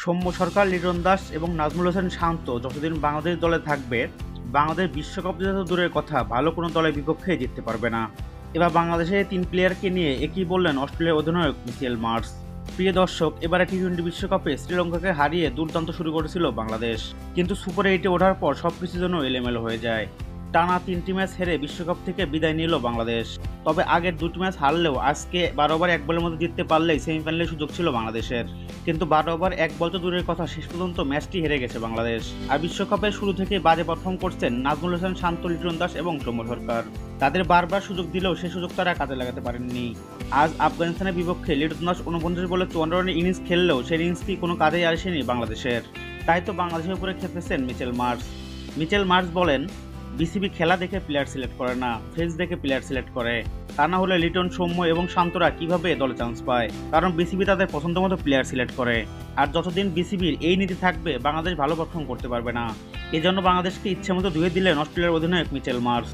সৌম্য সরকার, লিটন দাস এবং নাজমুল হোসেন শান্ত যতদিন বাংলাদেশ দলে থাকবে, বাংলাদেশ বিশ্বকাপ জেতা তো দূরের কথা, ভালো কোনো দলের বিপক্ষে জিততে পারবে না। এবার বাংলাদেশের 3 প্লেয়ারকে নিয়ে একই বললেন অস্ট্রেলিয়ার অধিনায়ক মিচেল মার্শ। প্রিয় দর্শক, এবারে টি-20 বিশ্বকাপে শ্রীলঙ্কাকে হারিয়ে দুর্দান্ত শুরু করেছিল বাংলাদেশ, কিন্তু সুপার 8-এ ওঠার পর সবকিছু যেন এলোমেলো হয়ে যায়। টানা 3টি ম্যাচ হেরে বিশ্বকাপ থেকে বিদায় নিল বাংলাদেশ। তবে আগের 2টি ম্যাচ হারলেও আজকে 12 ওভার 1 বলের মধ্যে জিততে পারলেই সেমিফাইনালের সুযোগ ছিল বাংলাদেশের। কিন্তু 12 ওভার 1 বল তো দূরের কথা, শেষ পর্যন্ত ম্যাচটি হেরে গেছে বাংলাদেশ। আর বিশ্বকাপের শুরু থেকে বাজে পারফর্ম করছেন নাজমুল হোসেন শান্ত, লিটন দাস এবং সৌম্য সরকার। তাদের বারবার সুযোগ দিলেও সেই সুযোগ তারা কাজে লাগাতে পারেননি। আজ আফগানিস্তানের বিপক্ষে লিটন দাস 49 বলে 54 রানের ইনিংস খেললেও সেই ইনিংসটি কোনো কাজেই আসেনি বাংলাদেশের। তাই তো বাংলাদেশের উপরে খেপেছেন মিচেল মার্শ। মিচেল মার্শ বলেন, বিসিবি খেলা দেখে প্লেয়ার সিলেক্ট করে না, ফেস দেখে প্লেয়ার সিলেক্ট করে। তা না হলে লিটন, সৌম্য এবং শান্তরা কিভাবে দলে চান্স পায়? কারণ বিসিবি তাদের পছন্দ মতো প্লেয়ার সিলেক্ট করে। আর যতদিন বিসিবির এই নীতি থাকবে, বাংলাদেশ ভালো পারফর্ম করতে পারবে না। এজন্য বাংলাদেশকে ইচ্ছে মতো ধুয়ে দিলেন অস্ট্রেলিয়ার অধিনায়ক মিচেল মার্শ।